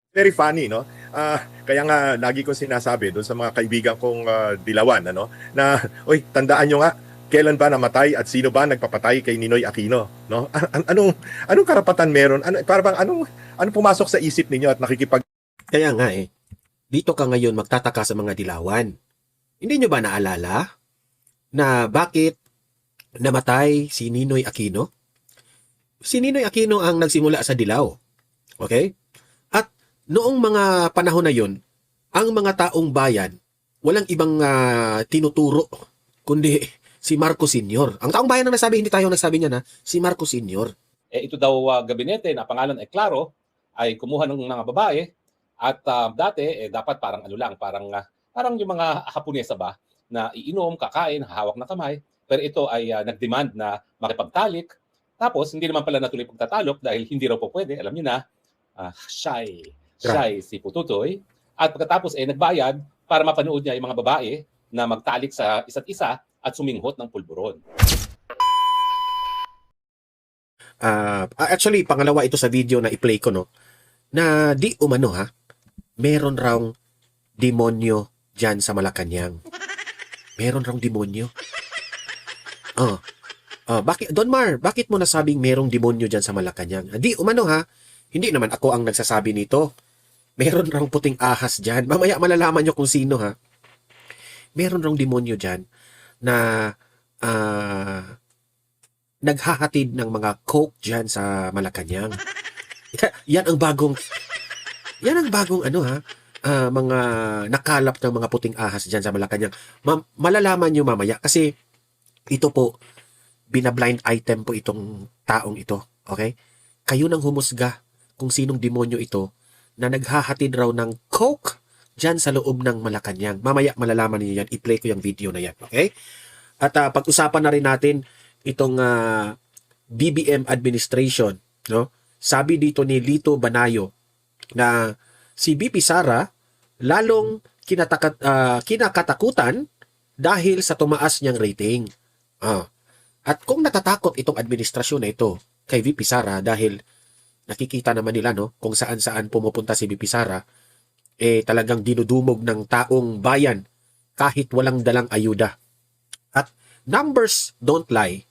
Very funny, no? Kaya nga lagi ko sinasabi doon sa mga kaibigan kong dilawan, ano, na, oy, tandaan nyo nga, kailan ba namatay at sino ba nagpapatay kay Ninoy Aquino, no? Anong karapatan meron? Para bang anong pumasok sa isip ninyo at nakikipag Kaya nga dito ka ngayon magtataka sa mga dilawan. Hindi nyo ba naalala na bakit namatay si Ninoy Aquino? Si Ninoy Aquino ang nagsimula sa Dilaw. Okay? At noong mga panahon na yon, ang mga taong bayan, walang ibang tinuturo, kundi si Marcos Sr. Ang taong bayan ang nasabi, hindi tayo nasabi niya na, si Marcos Sr. Ito daw gabinete na pangalan ay Claro, ay kumuha ng mga babae at dati dapat parang ano lang, parang yung mga Haponesa ba na iinom, kakain, hahawak na kamay, pero ito ay nag-demand na makipagtalik. Tapos hindi naman pala natuloy pagtatalok dahil hindi raw po pwede, alam niyo na, shy si Pututoy. At pagkatapos nagbayad para mapanood niya yung mga babae na magtalik sa isa't isa at suminghot ng pulburon. Actually, pangalawa ito sa video na i-play ko, no? Na di umano meron raw demonyo dyan sa Malacanang. Meron raw demonyo. Bakit, Don Mar, bakit mo nasabing merong demonyo dyan sa Malacanang? Di umano hindi naman ako ang nagsasabi nito. Meron raw puting ahas dyan. Mamaya malalaman nyo kung sino Meron raw demonyo dyan na naghahatid ng mga coke dyan sa Malacanang. Yan ang bagong mga nakalap ng mga puting ahas dyan sa Malacanang. Malalaman nyo mamaya kasi ito po, bina-blind item po itong taong ito. Okay? Kayo nang humusga kung sinong demonyo ito na naghahatid raw ng coke dyan sa loob ng Malacanang. Mamaya malalaman niyo yan. I-play ko yung video na yan. Okay? At pag-usapan na rin natin itong BBM administration. No? Sabi dito ni Lito Banayo na si BP Sara lalong kinakatakutan dahil sa tumaas niyang rating. At kung natatakot itong administrasyon na ito kay VP Sara dahil nakikita naman nila kung saan-saan pumupunta si VP Sara, talagang dinudumog ng taong bayan kahit walang dalang ayuda. At numbers don't lie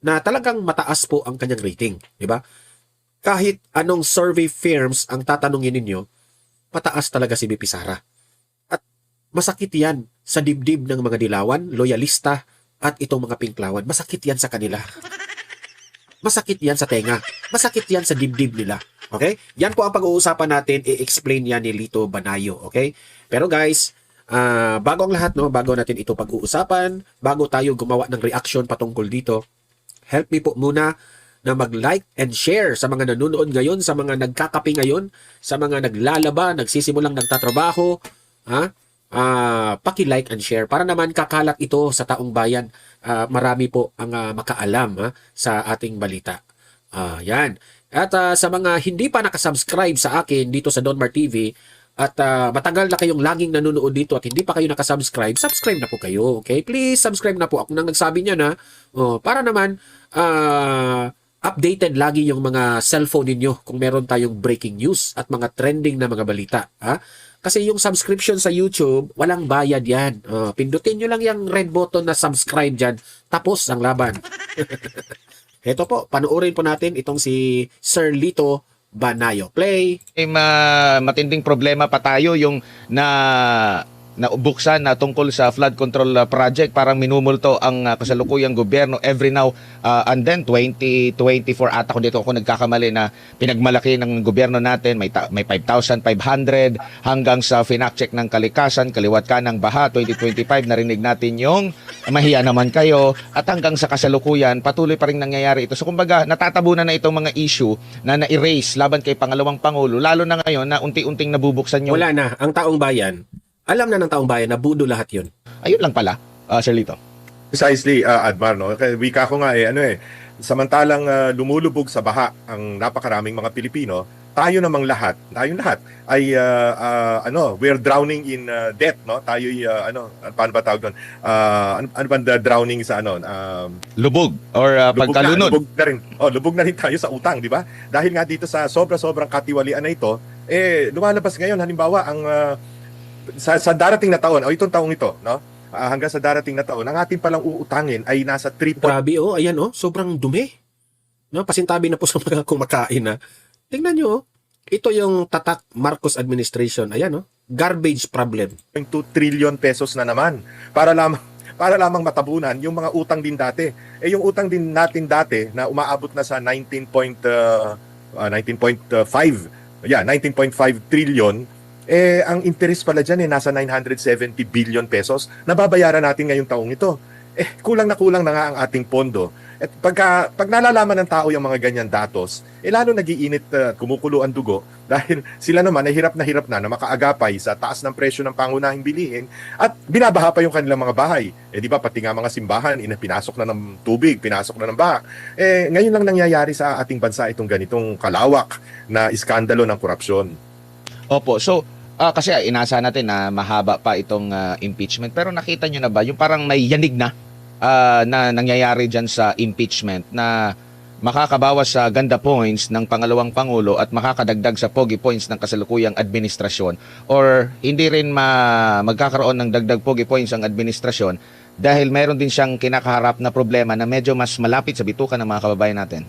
na talagang mataas po ang kanyang rating, di ba? Kahit anong survey firms ang tatanungin ninyo, mataas talaga si VP Sara. At masakit yan sa dibdib ng mga dilawan, loyalista, at itong mga pinklawan. Masakit yan sa kanila. Masakit yan sa tenga. Masakit yan sa dibdib nila. Okay? Yan po ang pag-uusapan natin. I-explain yan ni Lito Banayo. Okay? Pero guys, bago ang lahat, bago natin ito pag-uusapan, bago tayo gumawa ng reaction patungkol dito, help me po muna na mag-like and share sa mga nanonood ngayon, sa mga nagkakape ngayon, sa mga naglalaba, nagsisimulang nagtatrabaho, paki-like and share para naman kakalat ito sa taong bayan. Marami po ang makaalam sa ating balita. Yan. At sa mga hindi pa nakasubscribe sa akin dito sa Don Mar TV at matagal na kayong laging nanonood dito at hindi pa kayo nakasubscribe, subscribe na po kayo. Okay? Please subscribe na po. Ako nang nagsabi niya na para naman updated lagi yung mga cellphone ninyo kung meron tayong breaking news at mga trending na mga balita. Kasi yung subscription sa YouTube, walang bayad yan. Pindutin nyo lang yung red button na subscribe dyan. Tapos ang laban. Ito po, panoorin po natin itong si Sir Lito Banayo. Play! Matinding problema pa tayo yung naubuksan na tungkol sa flood control project. Parang minumulto ang kasalukuyang gobyerno every now and then. 2024 ata kung dito ako nagkakamali na pinagmalaki ng gobyerno natin. May 5,500 hanggang sa finact-check ng kalikasan, kaliwat ka ng baha. 2025 narinig natin yung mahiya naman kayo at hanggang sa kasalukuyan patuloy pa rin nangyayari ito. So kumbaga natatabunan na itong mga issue na na-erase laban kay Pangalawang Pangulo, lalo na ngayon na unti-unting nabubuksan yung... Wala na, ang taong bayan. Alam na ng taong bayan na budo lahat yun. Ayun lang pala, Sir Lito. Precisely, Admar, no? Kaya wika ko nga samantalang lumulubog sa baha ang napakaraming mga Pilipino, tayong lahat ay we're drowning in debt, no? Tayo paano ba tawag doon? Ano ba drowning sa Lubog or pagkalunod. Lubog na rin tayo sa utang, di ba? Dahil nga dito sa sobrang katiwalian na ito, lumalabas ngayon halimbawa ang sa darating na taon o itong taong ito, no? Hanggang sa darating na taon, ang ating palang uutangin ay nasa 3. Grabe, ayan, sobrang dumi. No, pasintabi na po sa mga kumakain na. Tingnan nyo, ito yung tatak Marcos administration. Ayan, garbage problem. 2 trillion pesos na naman para lamang matabunan yung mga utang din dati. Yung utang din natin dati na umaabot na sa 19.5 trillion, ang interest pala dyan nasa 970 billion pesos. Nababayaran natin ngayong taong ito. Kulang na nga ang ating pondo. At pag nalalaman ng tao yung mga ganyan datos, lalo nagiinit at kumukulo ang dugo dahil sila naman ay hirap na makaagapay sa taas ng presyo ng pangunahing bilihin at binabaha pa yung kanilang mga bahay. Di ba pati nga mga simbahan, pinasok na ng tubig, pinasok na ng baha. Ngayon lang nangyayari sa ating bansa itong ganitong kalawak na iskandalo ng korupsyon. Opo. So, kasi inasa natin na mahaba pa itong impeachment. Pero nakita nyo na ba, yung parang may yanig na nangyayari dyan sa impeachment na makakabawas sa ganda points ng pangalawang pangulo at makakadagdag sa pogi points ng kasalukuyang administrasyon, or hindi rin magkakaroon ng dagdag pogi points ang administrasyon dahil meron din siyang kinakaharap na problema na medyo mas malapit sa bitukan ng mga kababayan natin?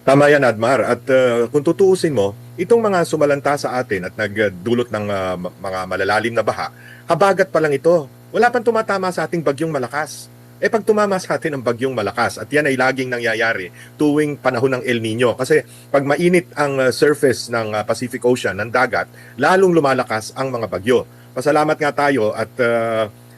Tama yan, Admar. At kung tutuusin mo, itong mga sumalanta sa atin at nagdulot ng mga malalalim na baha, habagat pa lang ito. Wala pang tumatama sa ating bagyong malakas. Pag tumama sa atin ang bagyong malakas, at yan ay laging nangyayari tuwing panahon ng El Nino. Kasi pag mainit ang surface ng Pacific Ocean, ng dagat, lalong lumalakas ang mga bagyo. Pasalamat nga tayo at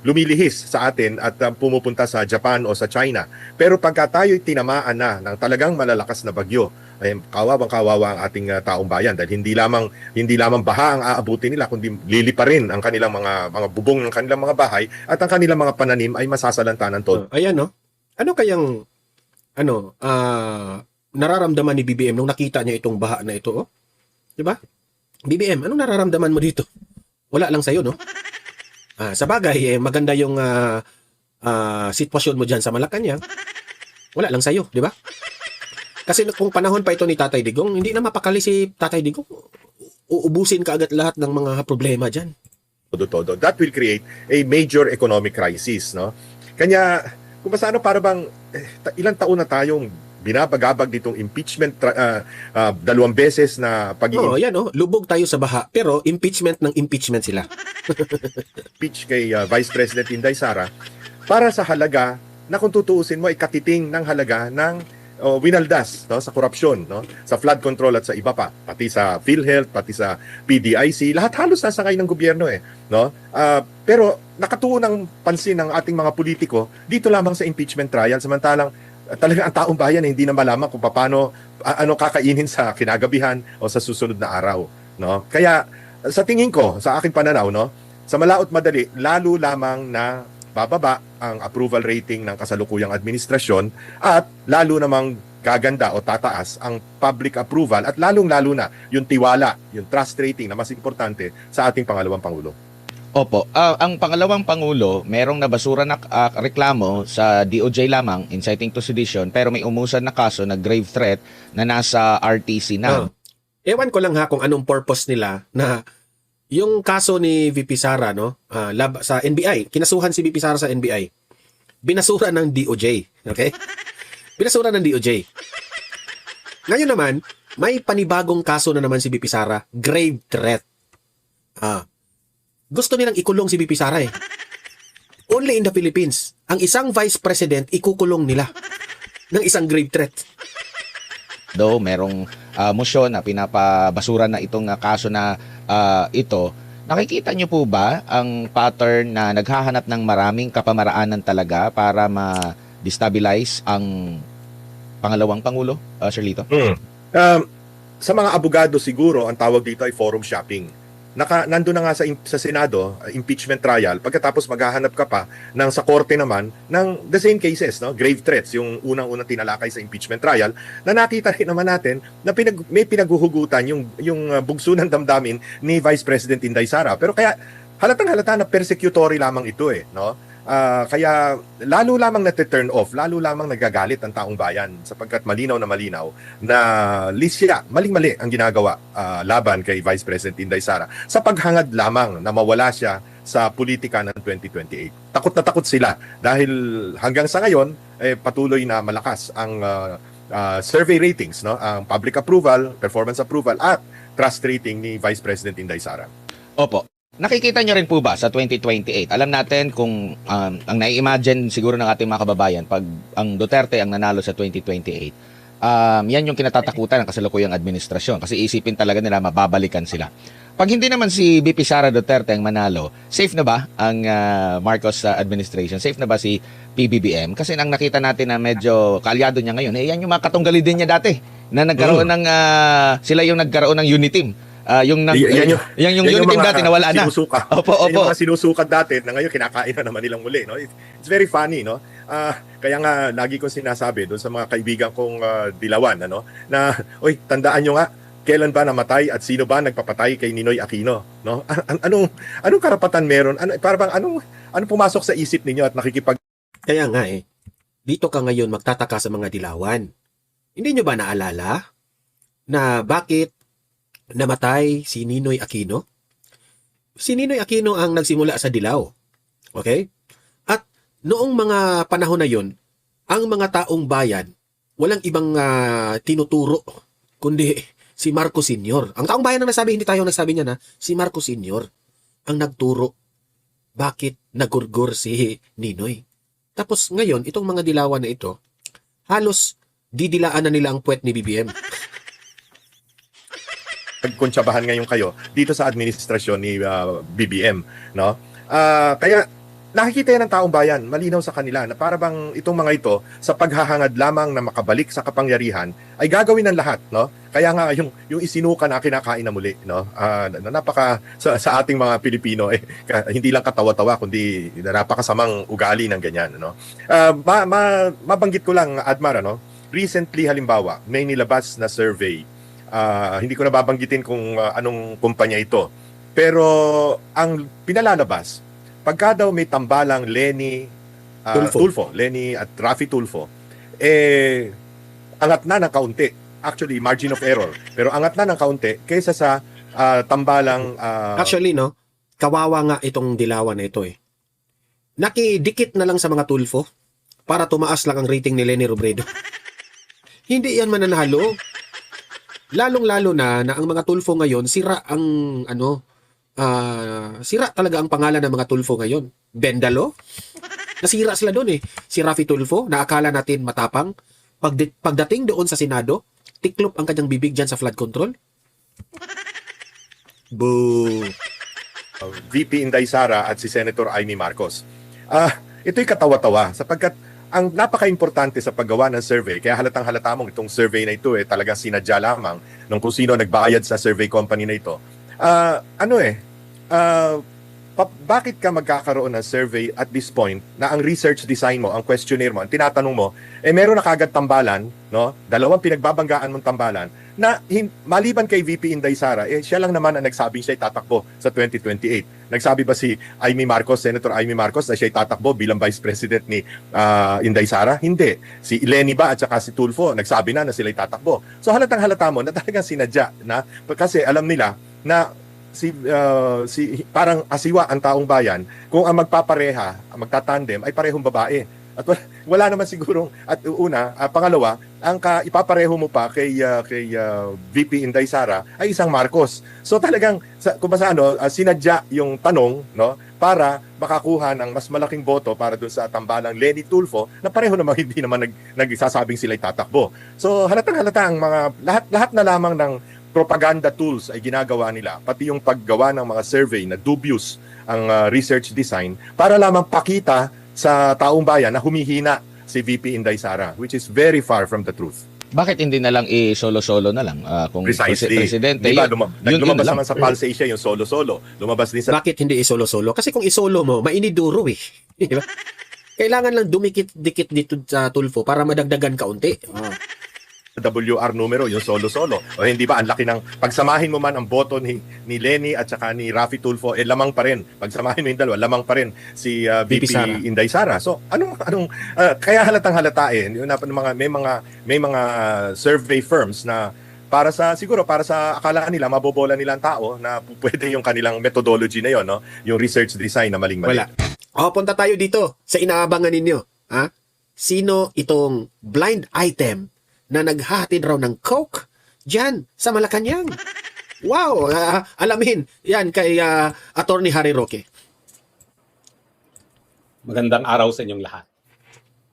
lumilihis sa atin at pumupunta sa Japan o sa China. Pero pagka tayo'y tinamaan na ng talagang malalakas na bagyo, ay kawawang-kawawa ang ating taong bayan dahil hindi lamang baha ang aabutin nila, kundi lilipa rin ang kanilang mga bubong ng kanilang mga bahay at ang kanilang mga pananim ay masasalanta ng todo. Ayan, ano kayang nararamdaman ni BBM nung nakita niya itong baha na ito, Di ba? BBM, anong nararamdaman mo dito? Wala lang sa'yo, no? Sa bagay, maganda yung sitwasyon mo dyan sa Malacanang. Wala lang sa'yo, di ba? Kasi kung panahon pa ito ni Tatay Digong, hindi na mapakali si Tatay Digong. Uubusin ka agad lahat ng mga problema dyan. Todo. That will create a major economic crisis, no? Kanya, kung paano para bang ilang taon na tayong binabagabag ditong impeachment 2 beses na lubog tayo sa baha, pero impeachment sila. Impeach kay Vice President Inday Sara para sa halaga na kung tutuusin mo ay katiting ng halaga ng winaldas, no, sa korupsyon, no, sa flood control at sa iba pa, pati sa PhilHealth, pati sa PDIC, lahat halos nasakay ng gobyerno no? Pero nakatuon ng pansin ng ating mga politiko dito lamang sa impeachment trial, samantalang talaga ang taong bayan hindi na malaman kung paano kakainin sa kinagabihan o sa susunod na araw, no? Kaya sa tingin ko, sa aking pananaw, no, sa malaot madali, lalo lamang na bababa ang approval rating ng kasalukuyang administrasyon at lalo namang gaganda o tataas ang public approval at lalong-lalo na yung tiwala, yung trust rating na mas importante sa ating pangalawang Pangulo. Opo. Ang pangalawang Pangulo, merong nabasura na reklamo sa DOJ lamang, inciting to sedition, pero may umusan na kaso na grave threat na nasa RTC na. Ewan ko lang kung anong purpose nila na yung kaso ni VP Sara, sa NBI, kinasuhan si VP Sara sa NBI. Binasura ng DOJ, okay? Binasura ng DOJ. Ngayon naman, may panibagong kaso na naman si VP Sara, grave threat. Gusto nilang ikulong si VP Sara eh. Only in the Philippines, ang isang vice president ikukulong nila ng isang grave threat. Though merong motion na pinapabasura na itong kaso na ito, nakikita nyo po ba ang pattern na naghahanap ng maraming kapamaraanan talaga para ma-destabilize ang pangalawang Pangulo, Sir Lito? Sa mga abogado siguro, ang tawag dito ay forum shopping. Nandun na nga sa Senado, impeachment trial, pagkatapos maghahanap ka pa ng sa korte naman ng the same cases, no? Grave threats, yung unang-unang tinalakay sa impeachment trial, na nakita rin naman natin na may pinaghuhugutan yung bugso ng damdamin ni Vice President Inday Sara. Pero kaya halatang-halata na persecutory lamang ito no? Kaya lalo lamang na-turn off, lalo lamang nagagalit ang taong bayan sapagkat malinaw na lisya, maling-mali ang ginagawa laban kay Vice President Inday Sara sa paghangad lamang na mawala siya sa politika ng 2028. Takot na takot sila dahil hanggang sa ngayon patuloy na malakas ang survey ratings, no? Ang public approval, performance approval at trust rating ni Vice President Inday Sara. Opo. Nakikita nyo rin po ba sa 2028? Alam natin kung ang nai-imagine siguro ng ating mga kababayan pag ang Duterte ang nanalo sa 2028, yan yung kinatatakutan ng kasalukuyang administrasyon kasi isipin talaga nila mababalikan sila. Pag hindi naman si VP Sara Duterte ang manalo, safe na ba ang Marcos administration? Safe na ba si PBBM? Kasi nang nakita natin na medyo kaalyado niya ngayon, yan yung mga katunggali din niya dati na nagkaroon ng sila yung nagkaroon ng unity team. Yung unity team dati nawala na. Sinusuka. Opo. Yung mga sinusukat dati na ngayon kinakain na naman nilang muli, no? It's very funny, no? Kaya nga lagi kong sinasabi doon sa mga kaibigan kong dilawan, ano, na oy, tandaan niyo nga kailan ba namatay at sino ba nagpapatay kay Ninoy Aquino, no? Anong karapatan meron? Para bang anong pumasok sa isip ninyo at Kaya nga dito ka ngayon magtataka sa mga dilawan. Hindi nyo ba naalala na bakit namatay si Ninoy Aquino? Si Ninoy Aquino ang nagsimula sa Dilaw. Okay? At noong mga panahon na yon, ang mga taong bayan, walang ibang tinuturo, kundi si Marcos Sr. Ang taong bayan ang nagsabi, hindi tayo nagsabi niya na, si Marcos Sr. ang nagturo. Bakit nagurgur si Ninoy? Tapos ngayon, itong mga dilawan na ito, halos didilaan na nila ang puwet ni BBM. nagkuntsabahan ngayon kayo dito sa administrasyon ni BBM, no? Kaya nakikita yan ng taong bayan, malinaw sa kanila na para bang itong mga ito sa paghahangad lamang na makabalik sa kapangyarihan ay gagawin ng lahat, no? Kaya nga yung isinuka na kinakain na muli, no? Napaka sa ating mga Pilipino hindi lang katawa-tawa kundi napakasamang ugali ng ganyan, no? Mabanggit ko lang, Admar, no? Recently halimbawa, may nilabas na survey. Hindi ko na babanggitin kung anong kumpanya ito. Pero ang pinalalabas, pagka daw may tambalang Lenny Tulfo, Lenny at Raffy Tulfo, angat na ng kaunti. Actually, margin of error. Pero angat na ng kaunti kaysa sa tambalang... Actually, no, kawawa nga itong dilawan na ito Nakidikit na lang sa mga Tulfo para tumaas lang ang rating ni Lenny Robredo. Hindi yan mananalo. Lalong-lalo na ang mga Tulfo ngayon, sira ang sira talaga ang pangalan ng mga Tulfo ngayon. Bendalo? Nasira sila doon Si Raffy Tulfo, na akala natin matapang. Pagdating doon sa Senado, tiklop ang kanyang bibig dyan sa flood control. Boo! VP Inday Sara at si Senator Amy Marcos. Ito'y katawa-tawa sapagkat ang napaka-importante sa paggawa ng survey, kaya halatang-halata mong itong survey na ito talagang sinadya lamang ng kung sino nagbayad sa survey company na ito. Bakit ka magkakaroon ng survey at this point na ang research design mo, ang questionnaire mo, ang tinatanong mo, meron na kagad tambalan, no? Dalawang pinagbabanggaan mong tambalan na maliban kay VP Inday Sara, siya lang naman ang nagsabing siya tatakbo sa 2028. Nagsabi ba si Amy Marcos, Senator Amy Marcos, na siya tatakbo bilang Vice President ni Inday Sara? Hindi. Si Lenny ba at saka si Tulfo, nagsabi na sila tatakbo. So halatang-halata mo na talagang sinadya na kasi alam nila na parang asiwa ang taong bayan kung ang magpapareha, ang magtatandem ay parehong babae. At wala naman sigurong pangalawa, ang ipapareho mo pa kay VP Inday Sara ay isang Marcos. So talagang sinadya yung tanong, no, para makakuha ng mas malaking boto para dun sa tambalang Lenny Tulfo na pareho naman hindi naman nagsasabing sila'y tatakbo. So halatang-halata ang mga lahat na lamang ng propaganda tools ay ginagawa nila, pati yung paggawa ng mga survey na dubious ang research design para lamang pakita sa taong bayan na humihina si VP Inday Sara, which is very far from the truth. Bakit hindi na lang solo-solo na lang kung presidente? Diba, lumabas naman sa Pulse Asia yung solo-solo. Lumabas din sa... Bakit hindi isolo-solo? Kasi kung isolo mo, mainiduro Diba? Kailangan lang dumikit-dikit dito sa Tulfo para madagdagan kaunti. WR numero, yung solo-solo. O hindi ba, ang laki ng, pagsamahin mo man ang boto ni Lenny at saka ni Raffy Tulfo, lamang pa rin. Pagsamahin mo yung dalawa, lamang pa rin si VP VP Sara. Inday Sara. So, kaya halatang halata yung may mga survey firms na siguro para sa akala nila, mabobola nilang tao na pwede yung kanilang methodology na yon, no? Yung research design na maling-mali. Wala. Punta tayo dito sa inaabangan ninyo. Ha? Sino itong blind item na naghahatid raw ng Coke dyan sa Malacanang? Wow! Alamin yan kay Attorney Harry Roque. Magandang araw sa inyong lahat.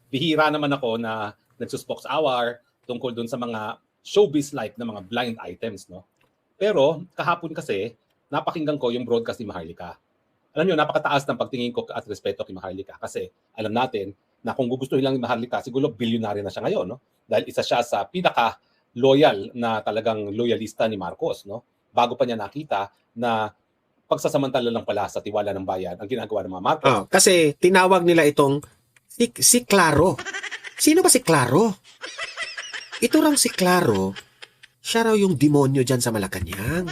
Bihira naman ako na nagsuspox hour tungkol dun sa mga showbiz-like na mga blind items, no? Pero kahapon kasi, napakinggan ko yung broadcast ni Maharlika. Alam niyo, napakataas ng pagtingin ko at respeto kay Maharlika kasi alam natin na kung gugustuhin lang ni Maharlika, siguro bilyonaryo na siya ngayon, no? Dahil isa siya sa pinaka-loyal na talagang loyalista ni Marcos, no? Bago pa niya nakita na pagsasamantala lang pala sa tiwala ng bayan ang ginagawa ng mga Marcos. Kasi tinawag nila itong si Claro. Sino ba si Claro? Ito raw si Claro, siya raw yung demonyo dyan sa Malacanang.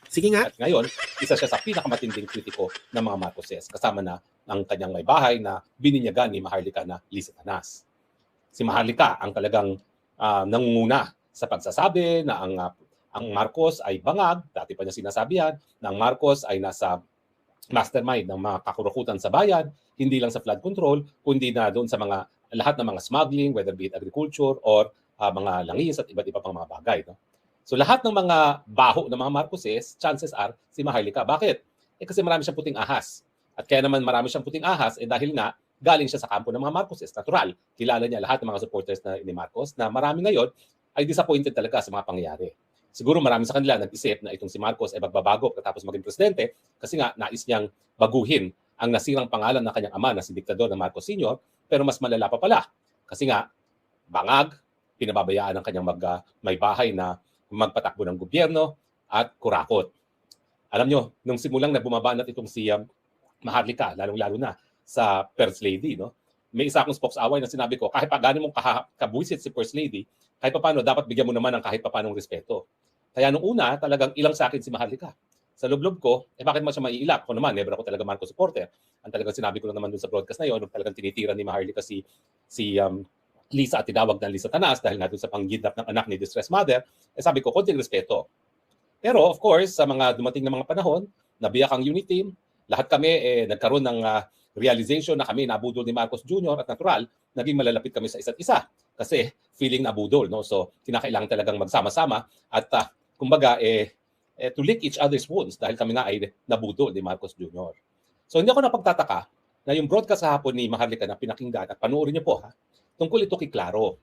Sige nga. At ngayon, isa siya sa pinakamatinding kritiko ng mga Marcoses, kasama na ang kanyang may bahay na bininyagan ni Maharlika na Lisa Tanas. Si Maharlika ang talagang nangunguna sa pagsasabi na ang Marcos ay bangag, dati pa niya sinasabi yan, na ang Marcos ay nasa mastermind ng mga kakurukutan sa bayan, hindi lang sa flood control, kundi na doon sa lahat ng mga smuggling, whether be it agriculture or mga langis at iba't iba pang mga bagay. No? So lahat ng mga baho ng mga Marcoses, chances are si Maharlika. Bakit? Kasi marami siyang puting ahas. At kaya naman marami siyang puting ahas, dahil nga galing siya sa kampo ng mga Marcoses. Natural, kilala niya lahat ng mga supporters ni Marcos na marami ngayon ay disappointed talaga sa mga pangyayari. Siguro marami sa kanila nag-isip na itong si Marcos ay magbabago katapos maging presidente kasi nga nais niyang baguhin ang nasirang pangalan ng kanyang ama na si Diktador na Marcos Sr. Pero mas malala pa pala kasi nga bangag, pinababayaan ng kanyang may bahay na magpatakbo ng gobyerno at kurakot. Alam nyo, nung simulang na bumabanat itong si Maharlika, lalong-lalo na sa First Lady, no? May isa akong spokesaway na sinabi ko, kahit pa gano'n mong kabuisit si First Lady, kahit pa paano, dapat bigyan mo naman ng kahit pa paanong respeto. Kaya nung una, talagang ilang sa akin si Maharlika. Sa loob-loob ko, bakit mo siya maiilap? Ako naman, never ako talaga Marcos supporter. Ang talagang sinabi ko lang naman dun sa broadcast na yun, nung talagang tinitira ni Maharlika si Lisa at tinawag na Lisa Tanas dahil nga dun sa panggidnap ng anak ni distressed mother, sabi ko, konting respeto. Pero of course, sa mga dumating na mga panahon, nabiyak ang unit team, lahat kami nagkaroon ng realization na kami nabudol ni Marcos Jr. at natural, naging malalapit kami sa isa't isa kasi feeling nabudol. No? So, kinakailangan talagang magsama-sama at kumbaga, to lick each other's wounds dahil kami nga ay nabudol ni Marcos Jr. So, hindi ako napagtataka na yung broadcast hapon ni Maharlika na pinakinggan at panoorin niyo po, tungkol ito kay Claro.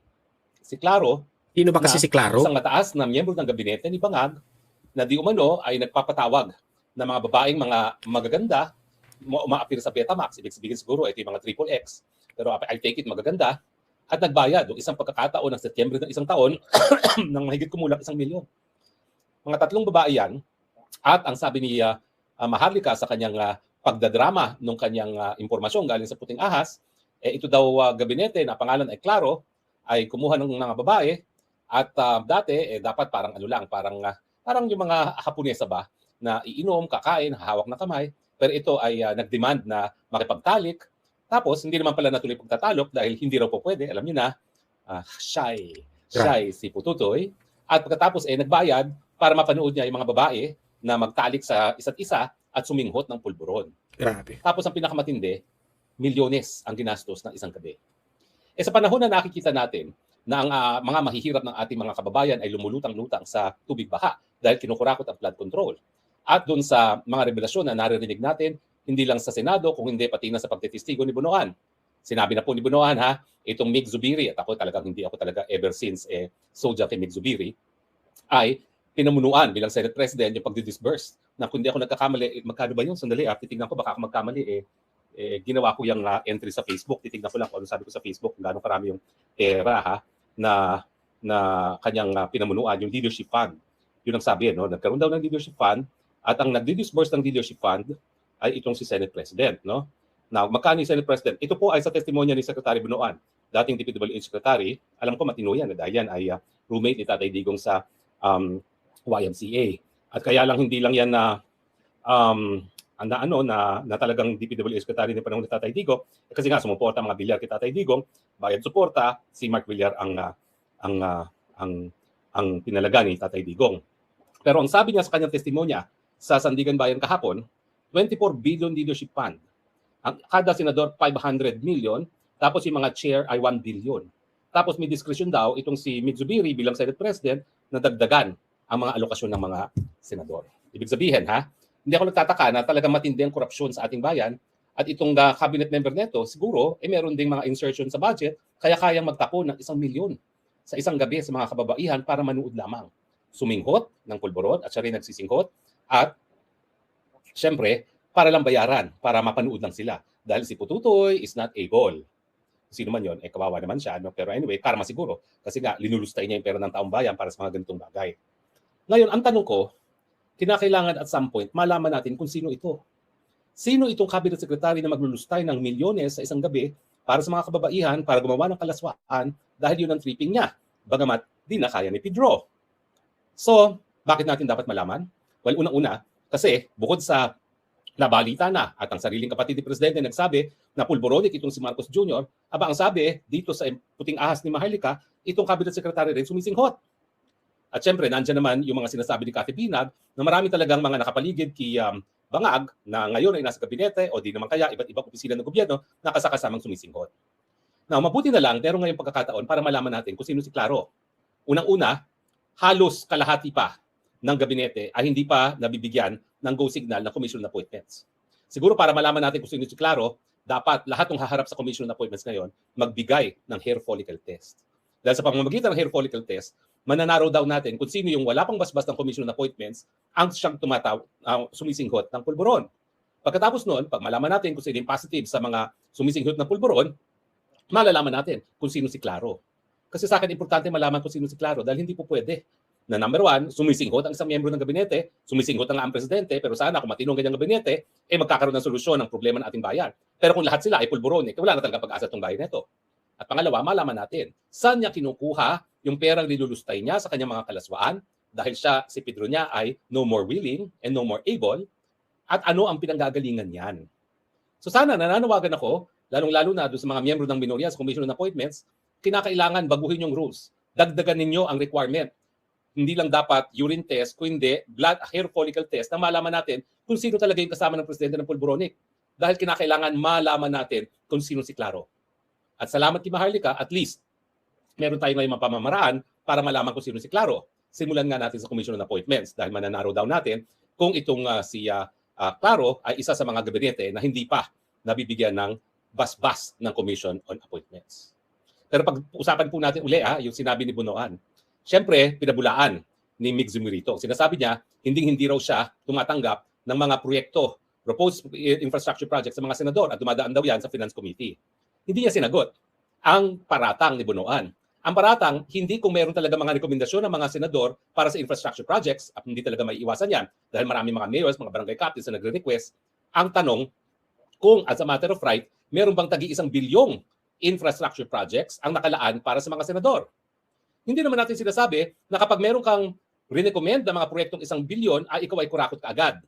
Si Claro, Sino ba kasi si Claro? isang mataas na miyembro ng gabinete ni Bangag na di umano ay nagpapatawag ng mga babaeng mga magaganda umaapir sa Betamax. Ibig sabihin siguro ito yung mga triple X. Pero I take it magaganda at nagbayad o isang pagkakataon ng Setyembre ng isang taon ng mahigit kumulang 1 milyon. Mga 3 babae yan at ang sabi ni Maharlika sa kanyang pagdadrama ng kanyang impormasyon galing sa puting ahas, ito daw gabinete na pangalan ay Claro ay kumuha ng mga babae at dati dapat parang parang yung mga Haponesa ba na iinom, kakain, hahawak ng kamay, pero ito ay nag-demand na makipagtalik. Tapos hindi naman pala natuloy pagtatalok dahil hindi raw po pwede, alam niyo na, shy si Pututoy. At pagkatapos nagbayad para mapanood niya yung mga babae na magtalik sa isa't isa at suminghot ng pulburon. Grabe. Tapos ang pinakamatindi, milyones ang ginastos ng isang gabi. Sa panahon na nakikita natin na ang mga mahihirap ng ating mga kababayan ay lumulutang-lutang sa tubig baha dahil kinukurakot ang flood control. At doon sa mga revelasyon na naririnig natin, hindi lang sa Senado, kung hindi pati na sa pagtitistigo ni Bunoan. Sinabi na po ni Bunoan, itong Mig Zubiri, at hindi ako talaga ever since soldier kay Mig Zubiri, ay pinamunuan bilang Senate President yung pagdi-disburse. Na kung di ako nagkakamali, magkano ba yun? Sandali, titignan ko, baka ako magkamali. Ginawa ko yung entry sa Facebook. Titignan ko lang kung ano sabi ko sa Facebook, kung gaano karami yung pera na kanyang pinamunuan, yung leadership fund. Yun ang sabi, no? Nagkaroon daw ng leadership fund at ang nagdi-disburse ng leadership fund ay itong si Senate President. No? Now, magkano yung Senate President? Ito po ay sa testimonya ni Secretary Bunoan dating DPWH Secretary, alam ko matino yan, dahil yan ay roommate ni Tatay Digong sa YMCA. At kaya lang hindi lang yan na na talagang DPWH Secretary ng panahon ni Tatay Digong, kasi nga sumuporta mga Villar kay Tatay Digong, bayad suporta, si Mark Villar ang pinalaga ni Tatay Digong. Pero ang sabi niya sa kanyang testimonya sa Sandigan Bayan kahapon, 24 billion leadership fund. Ang kada senador 500 million, tapos yung mga chair ay 1 billion. Tapos may discretion daw itong si Midzubiri bilang Senate President na dagdagan ang mga alokasyon ng mga senador. Ibig sabihin hindi ako nagtataka na talagang matindi ang korupsyon sa ating bayan at itong cabinet member neto siguro meron ding mga insertion sa budget kaya kayang magtapon ng 1 milyon sa isang gabi sa mga kababaihan para manood lamang. Suminghot ng pulborod at siya rin nagsisingkot at syempre para lang bayaran, para mapanood lang sila. Dahil si Pututoy is not able. Sino man yun, kawawa naman siya. No? Pero anyway, karma siguro. Kasi nga, linulustay niya yung pera ng taong bayan para sa mga ganitong bagay. Ngayon, ang tanong ko, kinakailangan at some point, malaman natin kung sino ito. Sino itong cabinet secretary na maglulustay ng milyones sa isang gabi para sa mga kababaihan, para gumawa ng kalaswaan dahil yun ang tripping niya. Bagamat, di na kaya ni Pedro. So, bakit natin dapat malaman? Well, unang-una, kasi bukod sa nabalita na at ang sariling kapatid ni Presidente nagsabi na pulboronic itong si Marcos Jr., ang sabi dito sa puting ahas ni Maharlika, itong cabinet secretary rin sumisinghot. At syempre, nandiyan naman yung mga sinasabi ni Cathy Binag na marami talagang mga nakapaligid kay Bangag na ngayon ay nasa gabinete o di naman kaya iba't ibang opisina ng gobyerno na kasakasamang sumisinghot. Now, mabuti na lang, pero ngayong pagkakataon para malaman natin kung sino si Claro. Unang-una, halos kalahati pa ng gabinete ay hindi pa nabibigyan ng go signal ng Commission on Appointments. Siguro para malaman natin kung sino si Claro, dapat lahat ng haharap sa Commission on Appointments ngayon magbigay ng hair follicle test. Dahil sa pamamagitan ng hair follicle test, mananaraw daw natin kung sino yung wala pang basbas ng Commission on Appointments ang siyang sumisinghot ng pulburon. Pagkatapos noon, pag malaman natin kung sino yung positive sa mga sumisinghot ng pulburon, malalaman natin kung sino si Claro. Kasi sa akin, importante malaman kung sino si Claro dahil hindi po pwede na number one, sumisinghot ang isang miyembro ng gabinete, sumisinghot ang presidente, pero sana kung matinong ganyang gabinete, magkakaroon ng solusyon ng problema ng ating bayan. Pero kung lahat sila ay pulburon, wala na talaga pag-asa itong bayan nito. At pangalawa, malaman natin, saan niya kinukuha yung perang nilulustay niya sa kanyang mga kalaswaan dahil siya, si Pedro niya ay no more willing and no more able, at ano ang pinanggagalingan niyan. So sana nananawagan ako, lalong-lalo na doon sa mga miyembro ng minorya sa Commission on Appointments, kinakailangan baguhin yung rules. Dagdagan ninyo ang requirement. Hindi lang dapat urine test, kundi blood hair follicle test na malaman natin kung sino talaga yung kasama ng presidente ng pulboronic. Dahil kinakailangan malaman natin kung sino si Claro. At salamat kay Maharlika, at least meron tayo ngayong pamamaraan para malaman kung sino si Claro. Simulan nga natin sa Commission on Appointments dahil mananaraw daw natin kung itong si Claro ay isa sa mga gabinete na hindi pa nabibigyan ng basbas ng Commission on Appointments. Pero pag-usapan po natin uli yung sinabi ni Bunoan. Siyempre, pinabulaan ni Mig Zumirito. Sinasabi niya, hindi raw siya tumatanggap ng mga proyekto, proposed infrastructure projects sa mga senador at dumadaan daw yan sa Finance Committee. Hindi niya sinagot ang paratang ni Bunoan. Ang paratang, hindi kung meron talaga mga rekomendasyon ng mga senador para sa infrastructure projects at hindi talaga may iwasan yan dahil marami mga mayors, mga barangay captains na nagre-request. Ang tanong, kung as a matter of right, meron bang tagi-1 bilyong infrastructure projects ang nakalaan para sa mga senador? Hindi naman natin sinasabi na kapag meron kang rinecommend na mga proyektong 1 bilyon, ay ikaw ay kurakot kaagad.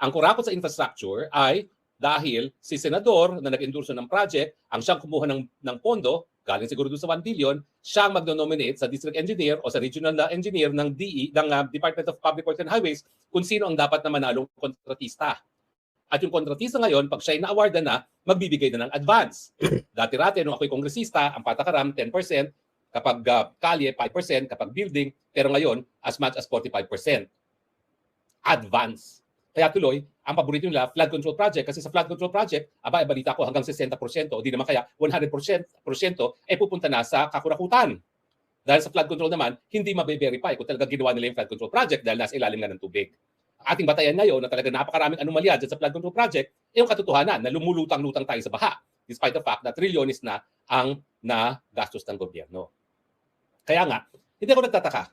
Ang kurakot sa infrastructure ay dahil si senador na nag-endorso ng project, ang siyang kumuha ng pondo, galing siguro doon sa 1 billion, siyang magno-nominate sa district engineer o sa regional engineer ng Department of Public Works and Highways kung sino ang dapat na manalong kontratista. At yung kontratista ngayon, pag siya'y na-awardan na, magbibigay na ng advance. Dati-rati, nung ako'y kongresista, ang patakaram 10%, kapag kalye, 5%, kapag building, pero ngayon, as much as 45%. Advance. Kaya tuloy, ang paborito nila, flood control project. Kasi sa flood control project, balita ko hanggang 60%, o di naman kaya 100% pupunta na sa kakurakutan. Dahil sa flood control naman, hindi mabe-verify kung talaga ginawa nila yung flood control project dahil nasa ilalim nga ng tubig. Ating batayan ngayon na talaga napakaraming anomalya dyan sa flood control project, yung katotohanan na lumulutang-lutang tayo sa baha despite the fact na trilyonis na ang nagastos ng gobyerno. Kaya nga, hindi ako nagtataka.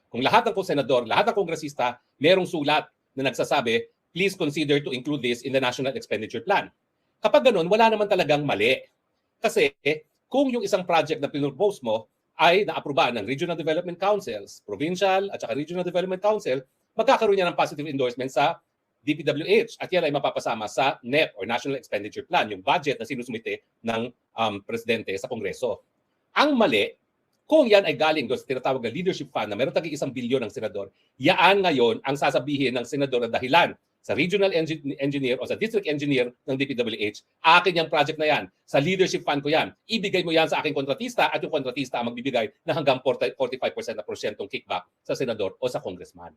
Kung lahat ng senador, lahat ng kongresista, merong sulat na nagsasabi, please consider to include this in the National Expenditure Plan. Kapag ganun, wala naman talagang mali. Kasi kung yung isang project na pinropose mo ay naaprubahan ng Regional Development Councils, Provincial at saka Regional Development Council, magkakaroon niya ng positive endorsement sa DPWH at yan ay mapapasama sa NEP or National Expenditure Plan, yung budget na sinusumite ng presidente sa Kongreso. Ang mali, kung yan ay galing doon sa tinatawag na leadership fund na meron tagi 1 bilyon ng senador, yaan ngayon ang sasabihin ng senador na dahilan sa regional engineer o sa district engineer ng DPWH, akin yung project na yan, sa leadership fund ko yan, ibigay mo yan sa aking kontratista at yung kontratista ang magbibigay na hanggang 45% na porsyentong kickback sa senador o sa congressman.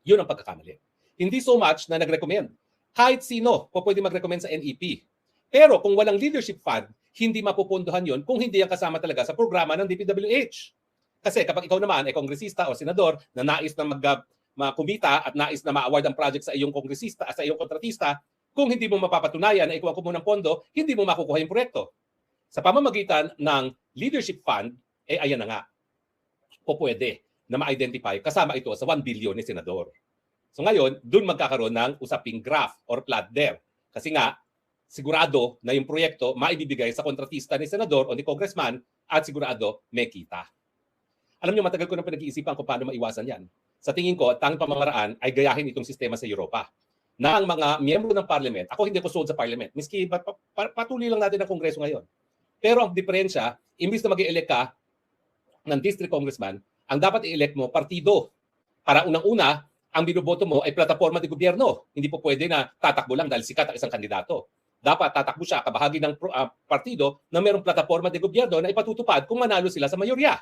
Yun ang pagkakamali. Hindi so much na nag-recommend. Kahit sino po pwede mag-recommend sa NEP. Pero kung walang leadership fund, hindi mapupunduhan yon kung hindi yan kasama talaga sa programa ng DPWH. Kasi kapag ikaw naman ay kongresista o senador na nais na kumita at nais na ma-award ang project sa iyong kongresista at sa iyong kontratista, kung hindi mo mapapatunayan na ikaw ang kumuha ng pondo, hindi mo makukuha yung proyekto. Sa pamamagitan ng leadership fund, ayan na nga, po pwede na ma-identify kasama ito sa 1 billion ni senador. So ngayon, dun magkakaroon ng usaping graph or plot there. Kasi nga, sigurado na yung proyekto maibibigay sa kontratista ni senador o ni congressman at sigurado may kita. Alam niyo, matagal ko nang pinag-iisipan kung paano maiwasan yan. Sa tingin ko, tanging pamamaraan ay gayahin itong sistema sa Europa. Na ang mga miyembro ng parliament, ako hindi ko sold sa parliament, miski patuloy lang natin ang kongreso ngayon. Pero ang diferensya, imbis na mag-i-elect ka ng district congressman, ang dapat i-elect mo, partido. Para unang-una, ang binoboto mo ay plataforma de gobyerno. Hindi po pwede na tatakbo lang dahil sikat ang isang kandidato. Dapat tatakbo siya kabahagi ng partido na mayroong plataforma de gobyerno na ipatutupad kung manalo sila sa mayorya.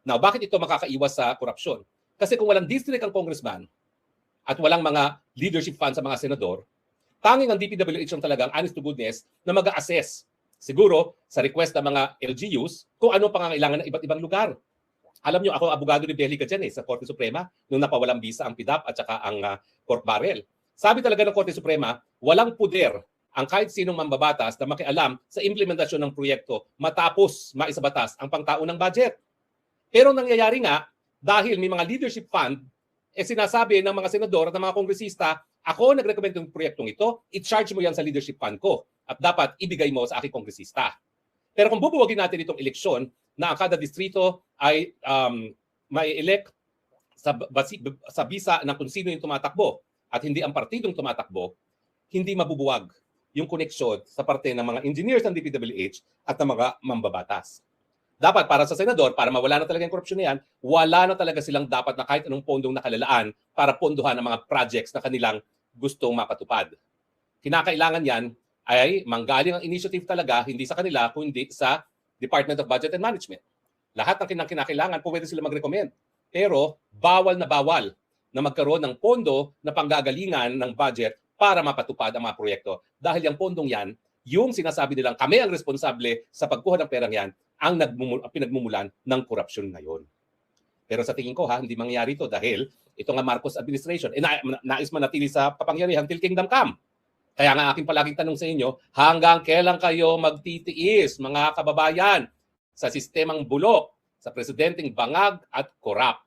Now, bakit ito makakaiwas sa korupsyon? Kasi kung walang district ang congressman at walang mga leadership fund sa mga senador, tanging ang DPWH ang talagang honest to goodness na mag-a-assess siguro sa request ng mga LGUs kung ano pangangailangan ng iba't ibang lugar. Alam nyo, ako abogado ni Belica dyan sa Korte Suprema nung napawalang bisa ang PDAP at saka ang court barrel. Sabi talaga ng Korte Suprema, walang puder ang kahit sinong mambabatas na makialam sa implementasyon ng proyekto matapos maisabatas ang pangtaunang budget. Pero nangyayari nga, dahil may mga leadership fund, sinasabi ng mga senador at ng mga kongresista, ako nag-recommend ng proyektong ito, i-charge mo yan sa leadership fund ko at dapat ibigay mo sa aking kongresista. Pero kung bubuwagin natin itong eleksyon na ang kada distrito ay may elect sa bisa ng kung sino yung tumatakbo at hindi ang partidong tumatakbo, hindi mabubuwag yung koneksyon sa parte ng mga engineers ng DPWH at ng mga mambabatas. Dapat para sa senador, para mawala na talaga yung korupsyon na yan, wala na talaga silang dapat na kahit anong pondong nakalalaan para pondohan ang mga projects na kanilang gustong mapatupad. Kinakailangan yan ay manggaling ang initiative talaga, hindi sa kanila, kundi sa Department of Budget and Management. Lahat ng kinakailangan, pwede sila mag-recommend. Pero bawal na magkaroon ng pondo na panggagalingan ng budget para mapatupad ang mga proyekto. Dahil yung pondong yan, yung sinasabi nilang kami ang responsable sa pagkuha ng perang yan, ang pinagmumulan ng korupsyon ngayon. Pero sa tingin ko hindi mangyayari ito dahil ito nga Marcos administration, nais manatili sa kapangyarihan till kingdom come. Kaya nga aking palaging tanong sa inyo, hanggang kailan kayo magtitiis, mga kababayan, sa sistemang bulok, sa presidenteng bangag at korap?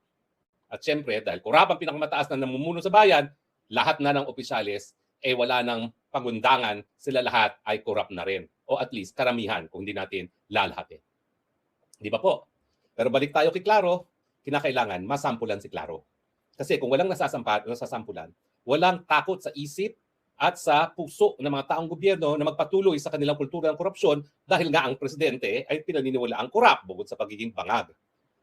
At syempre, dahil korap ang pinakamataas na namumuno sa bayan, lahat na ng opisyalis wala ng pagundangan, sila lahat ay korap na rin. O at least karamihan kung hindi natin lalahatin. Di ba po? Pero balik tayo kay Claro, kinakailangan masampulan si Claro. Kasi kung walang nasasampulan, walang takot sa isip at sa puso ng mga taong gobyerno na magpatuloy sa kanilang kultura ng korupsyon dahil nga ang presidente ay pinaniniwalaang korap bukod sa pagiging bangag.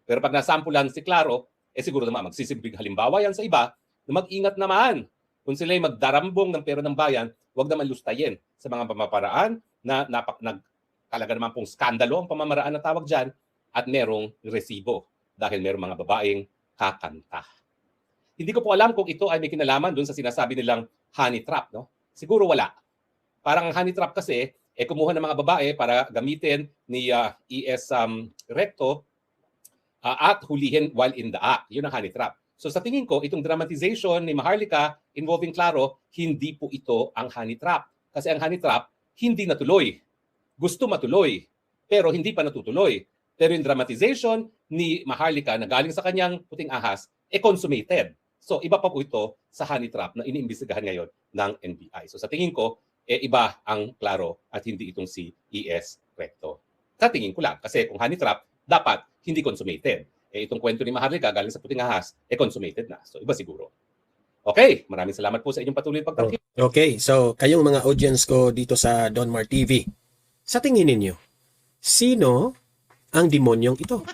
Pero pag nasampulan si Claro, siguro naman magsisilbing halimbawa yan sa iba na mag-ingat naman. Kung sila'y magdarambong ng pera ng bayan, huwag naman lustayin sa mga pamamaraan na talaga naman pong skandalo ang pamamaraan na tawag dyan at merong resibo dahil merong mga babaeng kakanta. Hindi ko po alam kung ito ay may kinalaman dun sa sinasabi nilang honey trap, no? Siguro wala. Parang ang honey trap kasi, kumuha ng mga babae para gamitin ni ES Recto at hulihin while in the act. Yun ang honey trap. So sa tingin ko, itong dramatization ni Maharlika involving Claro, hindi po ito ang honey trap. Kasi ang honey trap, hindi natuloy. Gusto matuloy, pero hindi pa natutuloy. Pero yung dramatization ni Maharlika na galing sa kanyang puting ahas, consummated. So iba pa po ito sa honey trap na iniimbestigahan ngayon ng NBI. So sa tingin ko, iba ang Claro at hindi itong si ES Recto. Sa tingin ko lang. Kasi kung honey trap, dapat hindi consummated. Itong kwento ni Maharlika galing sa puting ahas, consummated na. So iba siguro. Okay, maraming salamat po sa inyong patuloy pagtangki. Okay, so kayong mga audience ko dito sa Donmar TV, sa tingin ninyo, sino ang demonyong ito?